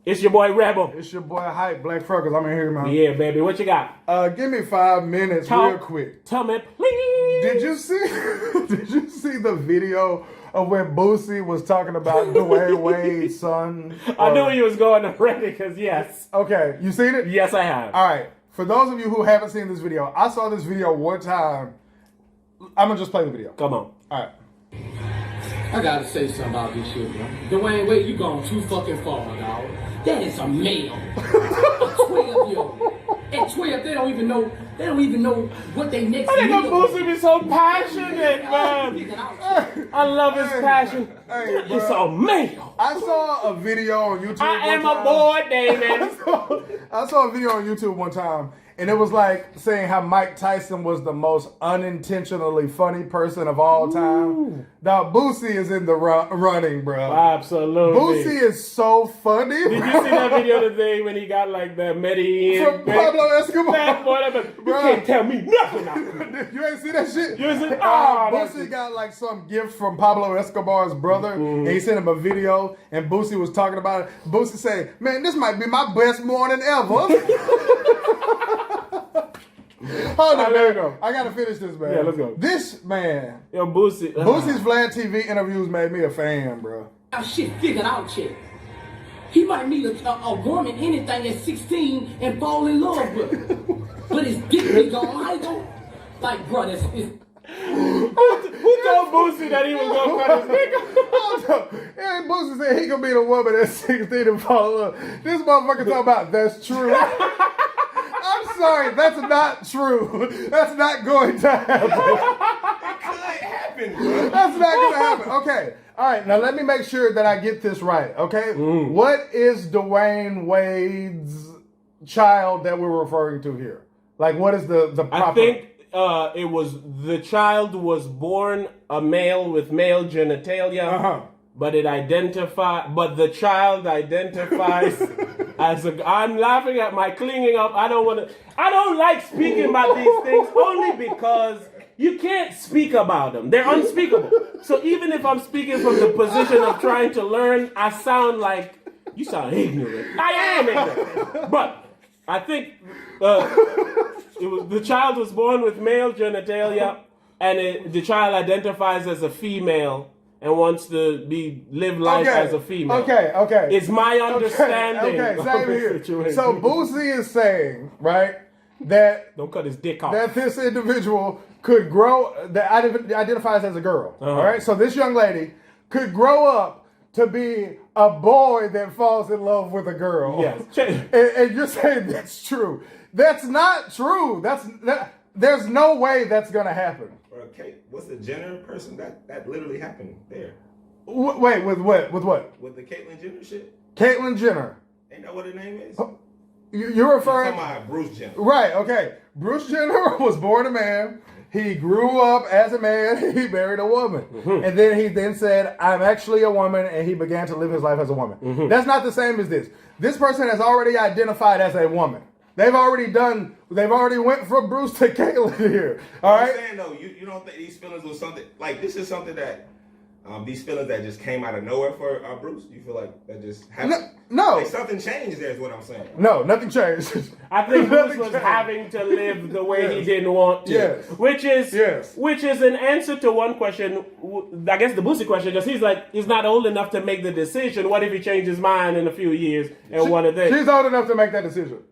It's your boy Rebel. It's your boy Hype, Black Freckles. I'm in here, man. Yeah, baby. What you got? Give me 5 minutes real quick. Tell me, please. Did you see the video of when Boosie was talking about DWade's son? I knew he was going already because yes. Okay, you seen it? Yes, I have. All right. For those of you who haven't seen this video, I saw this video one time. I'm gonna just play the video. Come on. All right. I gotta say something about this shit, bro. Dwyane Wade, you gone too fucking far, dog. That is a male. A 12-year-old. At 12, they don't even know what they next. I think Boosie be so passionate, man. I love his passion. Hey, He's so male. I saw a video on YouTube. I am a boy, David. I saw a video on YouTube one time, and it was like saying how Mike Tyson was the most unintentionally funny person of all time. Now Boosie is in the running, bro. Absolutely. Boosie is so funny. Did you see that video today when he got like the Medellin from Pablo Escobar? You can't tell me nothing. You ain't see that shit? You ain't see Boosie got like some gift from Pablo Escobar's brother, and he sent him a video, and Boosie was talking about it. Boosie said, "Man, this might be my best morning ever." Hold on, there you go. I gotta finish this, man. Yeah, let's go. This man, Yo, Boosie. Boosie's Vlad TV interviews made me a fan, bro. Shit figured out, chick. He might meet a woman, anything at 16, and fall in love with her. But his dick be gone. I don't like, bro. It's Who told Boosie that he was gonna cut his dick off? Hey, Boosie said he gonna be the woman at 16 and fall in love. This motherfucker talking about that's true. I'm sorry, that's not true. That's not going to happen. It could happen, bro. That's not going to happen. Okay. All right. Now let me make sure that I get this right. Okay. What is Dwyane Wade's child that we're referring to here? Like, what is the proper? I think it was the child was born a male with male genitalia. But the child identifies as a. I'm laughing at my clinging up. I don't like speaking about these things only because you can't speak about them. They're unspeakable. So even if I'm speaking from the position of trying to learn, I sound like you sound ignorant. I am ignorant. But I think the child was born with male genitalia, and the child identifies as a female and wants to live life as a female. Okay. It's my understanding. Okay, same here. So Boosie is saying, right, that don't cut his dick off. That this individual could grow, that identifies as a girl. All right, so this young lady could grow up to be a boy that falls in love with a girl. Yes. And you're saying that's true. That's not true. There's no way that's gonna happen. Okay, what's the Jenner person that literally happened there? Wait, with what? With what? With the Caitlyn Jenner shit? Caitlyn Jenner. Ain't that what her name is? You're referring to my Bruce Jenner. Right, okay. Bruce Jenner was born a man. He grew up as a man. He married a woman. And then he said, I'm actually a woman, and he began to live his life as a woman. That's not the same as this. This person has already identified as a woman. They've already went from Bruce to Caitlyn here. All right? I'm saying, though, you don't think these feelings was something, like, this is something that, these feelings that just came out of nowhere for Bruce? You feel like that just happened? No. Like something changed there is what I'm saying. No, nothing changed. I think Bruce was having to live the way he didn't want to. Yes. Which is an answer to one question, I guess the Boosie question, because he's not old enough to make the decision. What if he changed his mind in a few years and one of things? She's old enough to make that decision.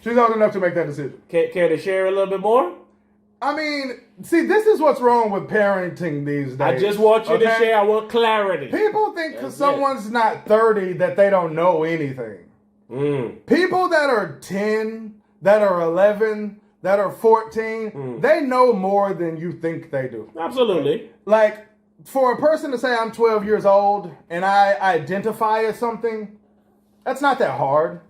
She's old enough to make that decision. Care to share a little bit more? I mean, see, this is what's wrong with parenting these days. I just want you to share. I want clarity. People think because someone's not 30 that they don't know anything. People that are 10, that are 11, that are 14, they know more than you think they do. Absolutely. Like, for a person to say I'm 12 years old and I identify as something, that's not that hard.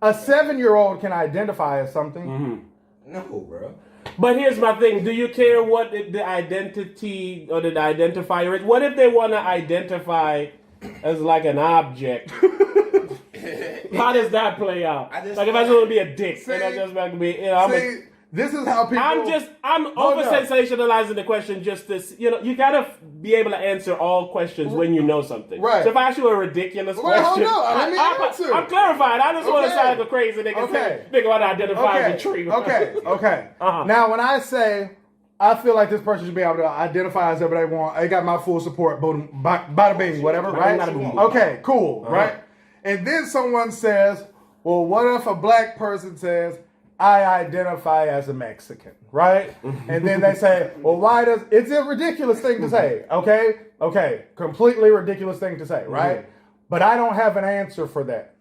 A 7-year-old can identify as something. No, bro. But here's my thing. Do you care what the identity or the identifier is? What if they want to identify as like an object? How does that play out? Like if I just want to be a dick, and I just want to be, This is how people. I'm over sensationalizing the question. Just this, you gotta be able to answer all questions when you know something. Right. So if I ask you a ridiculous question, I'm clarified. I just want to sound like a crazy nigga. Nigga want to identify as a tree. Okay. Now, when I say I feel like this person should be able to identify as whatever they want, they got my full support. Boom, bada bing, whatever. Right. Okay. Cool. Right. And then someone says, "Well, what if a black person says?" I identify as a Mexican, right? And then they say, well, it's a ridiculous thing to say, okay? Completely ridiculous thing to say, right? But I don't have an answer for that.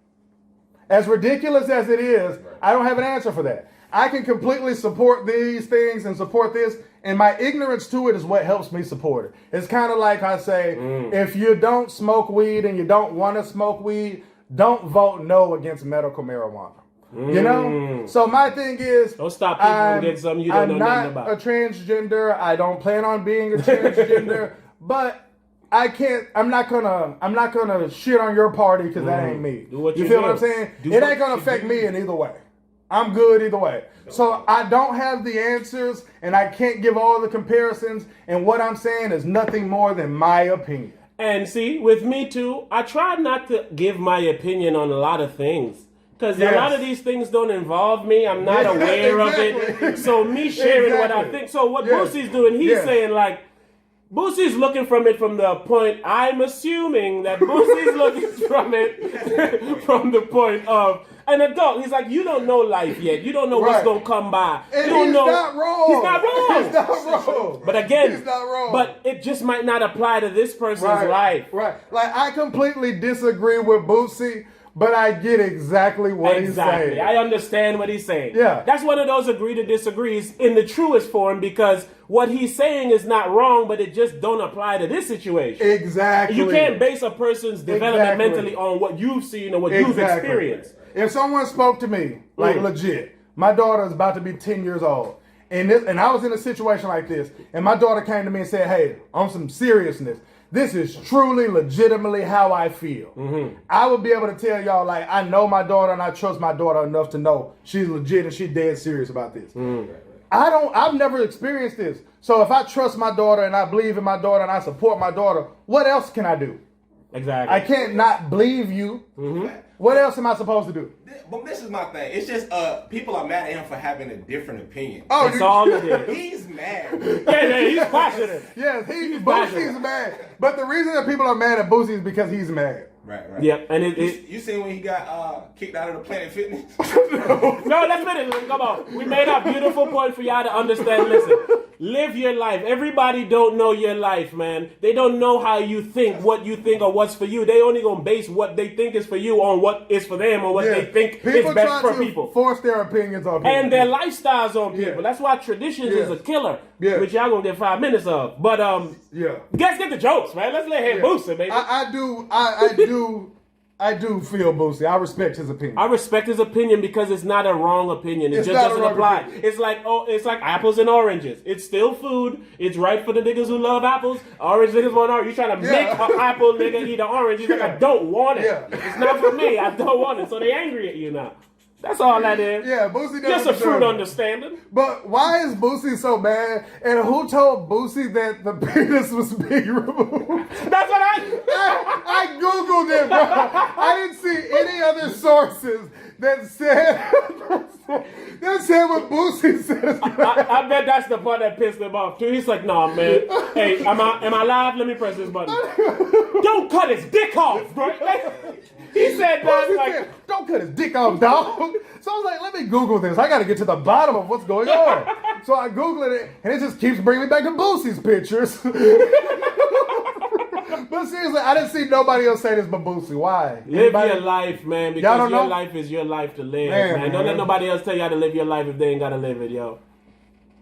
As ridiculous as it is, I don't have an answer for that. I can completely support these things and support this, and my ignorance to it is what helps me support it. It's kind of like I say, if you don't smoke weed and you don't want to smoke weed, don't vote no against medical marijuana. So my thing is, don't stop people from getting something you don't know nothing about. I'm not a transgender. I don't plan on being a transgender, but I'm not gonna shit on your party because that ain't me. You feel what I'm saying? It ain't gonna affect me in either way. I'm good either way. So I don't have the answers, and I can't give all the comparisons. And what I'm saying is nothing more than my opinion. And see, with me too, I try not to give my opinion on a lot of things. Because a lot of these things don't involve me. I'm not aware of it. So me sharing what I think. So what Boosie's doing, he's saying like, Boosie's looking from it from the point, I'm assuming that Boosie's looking from it from the point of an adult. He's like, you don't know life yet. You don't know what's going to come by. And you don't he's know. Not wrong. He's not wrong. He's not wrong. But again, he's not wrong. But it just might not apply to this person's life. Right. Like, I completely disagree with Boosie. But I get exactly what he's saying. I understand what he's saying. Yeah. That's one of those agree to disagrees in the truest form because what he's saying is not wrong, but it just don't apply to this situation. Exactly. You can't base a person's development mentally on what you've seen or what you've experienced. If someone spoke to me, like legit, my daughter is about to be 10 years old, and I was in a situation like this, and my daughter came to me and said, hey, on some seriousness, this is truly, legitimately how I feel. I would be able to tell y'all, like, I know my daughter and I trust my daughter enough to know she's legit and she's dead serious about this. I've never experienced this. So if I trust my daughter and I believe in my daughter and I support my daughter, what else can I do? Exactly. I can't not believe you. What else am I supposed to do? But this is my thing. It's just people are mad at him for having a different opinion. Oh, that's all it is. He's mad. He's passionate. Yes, Boosie's mad. But the reason that people are mad at Boosie is because he's mad. Right. Yep, and you seen when he got kicked out of the Planet Fitness? No, let's finish. Come on. We made a beautiful point for y'all to understand. Listen, live your life. Everybody don't know your life, man. They don't know how you think, what you think, or what's for you. They only gonna base what they think is for you on what is for them or what they think is best for people. Force their opinions on people. And their lifestyles on people. That's why traditions is a killer, which y'all gonna get 5 minutes of. But let's get the jokes, man. Let's let him boost it, baby. I do feel Boosie. I respect his opinion. I respect his opinion because it's not a wrong opinion. It just doesn't apply. It's like apples and oranges. It's still food. It's right for the niggas who love apples. Orange niggas want orange. You trying to make an apple nigga eat an orange. He's like, I don't want it. It's not for me. I don't want it. So they angry at you now. That's all that is. Yeah, Boosie doesn't just a fruit understanding. But why is Boosie so mad? And who told Boosie that the penis was being removed? That's what I Googled it, bro. I didn't see any other sources that said what Boosie says. I bet that's the part that pissed him off too. He's like, nah, man. Hey, am I live? Let me press this button. Don't cut his dick off, bro. He said that like, don't cut his dick off, dog. So I was like, let me Google this. I got to get to the bottom of what's going on. So I Googled it, and it just keeps bringing me back to Boosie's pictures. But seriously, I didn't see nobody else say this but Boosie. Why? Live your life, man, because your life is your life to live, man. Don't let nobody else tell you how to live your life if they ain't got to live it, yo.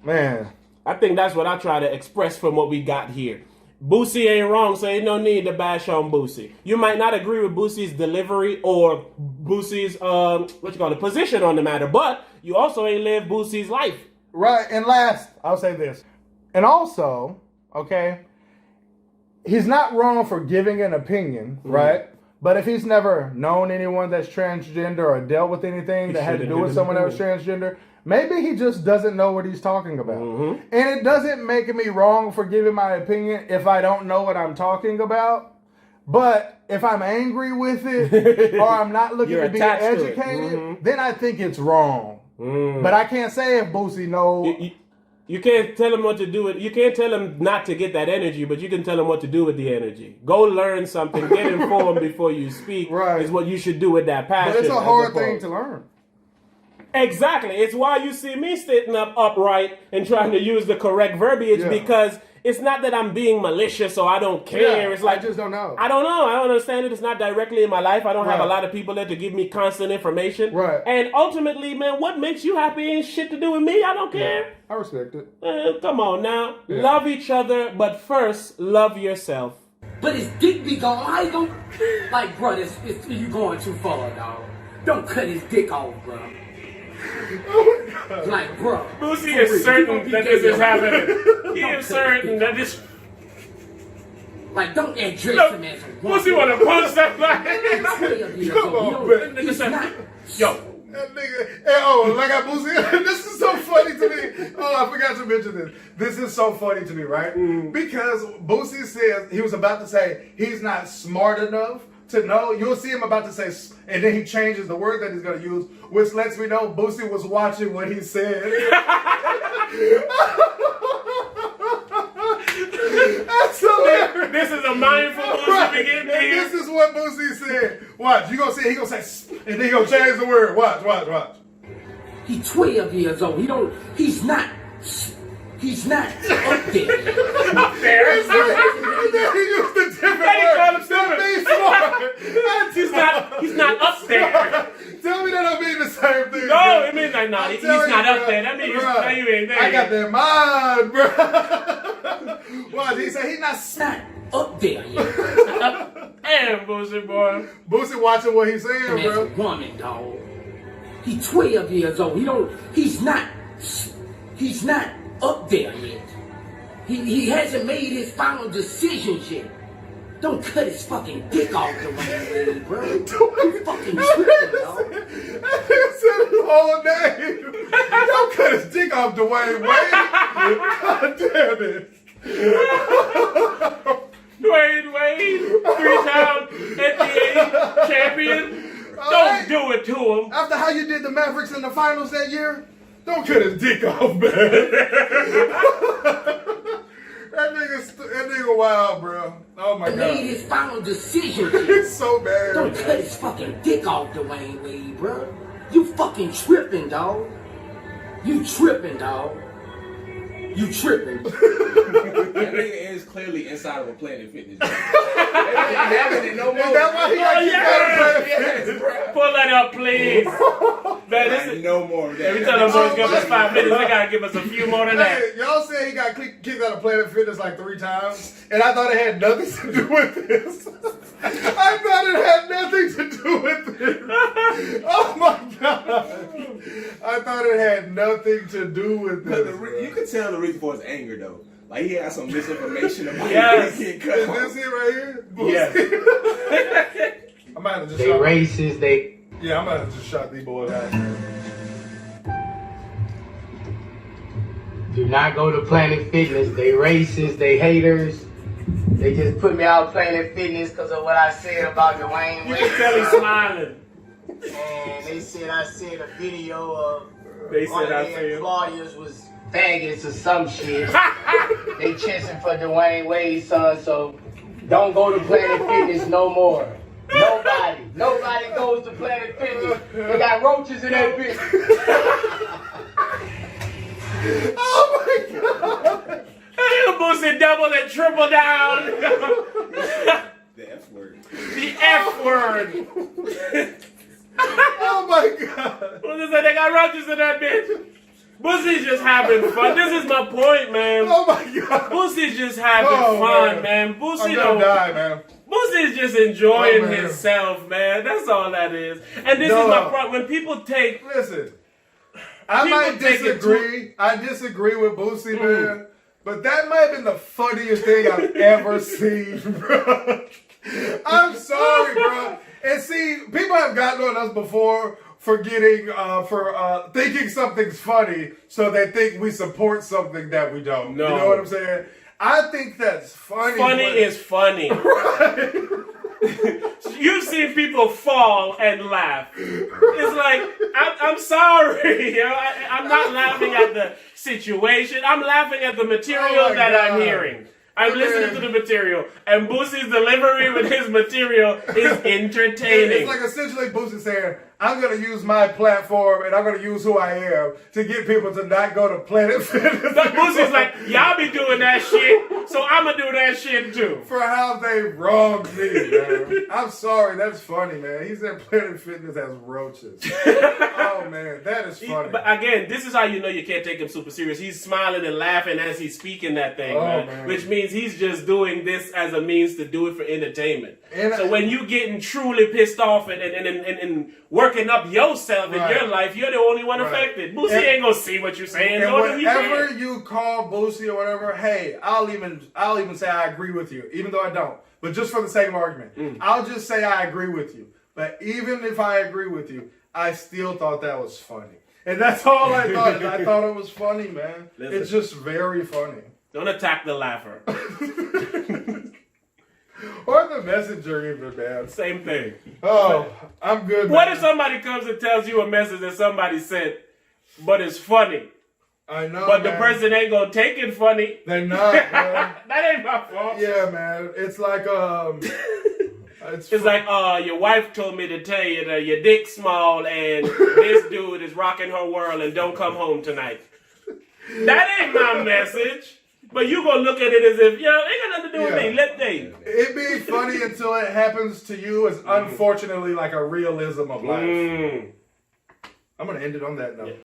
Man. I think that's what I try to express from what we got here. Boosie ain't wrong, so ain't no need to bash on Boosie. You might not agree with Boosie's delivery or Boosie's position on the matter, but you also ain't lived Boosie's life. Right, and last, I'll say this. And also, okay, he's not wrong for giving an opinion, right? But if he's never known anyone that's transgender or dealt with anything that had to do with someone that was transgender, maybe he just doesn't know what he's talking about. And it doesn't make me wrong for giving my opinion if I don't know what I'm talking about. But if I'm angry with it or I'm not looking to be educated, then I think it's wrong. But I can't say if Boosie knows. You can't tell him what to do with. You can't tell him not to get that energy, but you can tell him what to do with the energy. Go learn something. Get informed before you speak. Right. Is what you should do with that passion. But it's a hard thing to learn. Exactly. It's why you see me sitting up upright and trying to use the correct verbiage because it's not that I'm being malicious or I don't care. It's like I just don't know. I don't know. I don't understand it. It's not directly in my life. I don't have a lot of people there to give me constant information. Right. And ultimately, man, what makes you happy ain't shit to do with me. I don't care. I respect it. Come on now. Love each other, but first, love yourself. But his dick be gone. How you gonna... Like, bro, you going too far, dog. Don't cut his dick off, bro. Like, bro. Boosie is certain that this is happening. He is certain that this... Like, don't address him as a woman. Boosie want to punch that man. Come on, man. Yo. That nigga, like I Boosie, this is so funny to me. Oh, I forgot to mention this. This is so funny to me, right? Because Boosie says, he was about to say, he's not smart enough to know. You'll see him about to say, and then he changes the word that he's going to use, which lets me know Boosie was watching what he said. That's hilarious. This is a mindful Boosie beginning and here. this is what Boosie said. Watch, you gonna see, he gonna say, and then he gonna change the word. Watch. He 12 years old. He's not up there. Up there. And then he used the different Then he word. called him stupid. He's not up there. Tell me that don't mean the same thing. No, it means like, no, he's not up there. That means you ain't there. I got that mind, bro. Watch, he said he's not up there yet. Damn, Boosie boy. Boosie watching what he's saying, As bro. a woman, dog. He's 12 years old. He's not up there yet. He hasn't made his final decisions yet. Don't cut his fucking dick off the way, bro. You fucking tripping, dog. He said his whole name. Don't cut his dick off Dwyane Wade. God damn it. Dwyane Wade, 3-time NBA champion. Don't do it to him. After how you did the Mavericks in the finals that year, don't cut his dick off, man. That nigga wild, bro. Oh my God. Made his final decision. He's so bad. Don't cut his fucking dick off Dwyane Wade, bro. You fucking tripping, dog. You tripping, dog. You tripping. That nigga is clearly inside of a Planet Fitness. They ain't having it no more. Is that why he got kicked out of Planet Fitness? Pull that up, please. Man, this is no more of that. Every time I'm going to give us 5 minutes, they gotta give us a few more than that. Hey, y'all said he got kicked out of Planet Fitness like 3 times, and I thought it had nothing to do with this. I thought it had nothing to do with this. Oh my God. I thought it had nothing to do with this. You could tell the reason for his anger, though. Like, he had some misinformation about Yes. it. Cut Is off. this it right here? Yes. I might have just They shot. racist, Yeah, I might have just shot these boys out. do not go to Planet Fitness. They racist, they haters. They just put me out Planet Fitness because of what I said about Dwyane You Wade. can tell he's smiling. And they said I said a video of They one said of I their said. employers was faggots or some shit. They chasing for Dwyane Wade's son, so don't go to Planet Fitness no more. Nobody goes to Planet Fitness. They got roaches in that bitch. Oh my God. Boosie double and triple down. The F word. The F word. Oh my God. What is that? They got roaches in that bitch. Boosie's just having fun. This is my point, man. Oh my God. Boosie's just having Oh, fun, man. man. Boosie I'm don't gonna die, man. Boosie's just enjoying Oh, man. himself, man. That's all that is. And this No. is my point. When people take Listen, I People might take it disagree. I disagree with Boosie, man. But that might have been the funniest thing I've ever seen, bro. I'm sorry, bro. And see, people have gotten on us before for thinking something's funny, so they think we support something that we don't. No. You know what I'm saying? I think that's funny. Funny is funny. Right. You've seen people fall and laugh. It's like, I'm sorry. You know, I'm not laughing at the situation. I'm laughing at the material that I'm hearing. I'm listening to the material. And Boosie's delivery with his material is entertaining. It's like essentially Boosie saying, I'm going to use my platform and I'm going to use who I am to get people to not go to Planet Fitness. But Boosie's like, y'all be doing that shit, so I'm going to do that shit too. For how they wronged me, man. I'm sorry, that's funny, man. He said Planet Fitness has roaches. Oh, man, that is funny. But again, this is how you know you can't take him super serious. He's smiling and laughing as he's speaking that thing, man. Which means he's just doing this as a means to do it for entertainment. So when you getting truly pissed off and working up yourself in your life, you're the only one affected. Boosie ain't gonna see what you're saying. And whenever you call Boosie or whatever, hey, I'll even say I agree with you, even though I don't. But just for the sake of argument, I'll just say I agree with you. But even if I agree with you, I still thought that was funny. And that's all I thought. I thought it was funny, man. Listen, it's just very funny. Don't attack the laugher. Or the messenger even, man. Same thing. Oh, I'm good, man. What if somebody comes and tells you a message that somebody sent, but it's funny? I know, but the person ain't gonna take it funny. They're not, man. That ain't my fault. Yeah, man. It's like, it's like, your wife told me to tell you that your dick's small and this dude is rocking her world and don't come home tonight. That ain't my message. But you gonna look at it as if, yo, ain't got nothing to do with me. Let they. It be funny until it happens to you. It's unfortunately like a realism of life. I'm gonna end it on that note.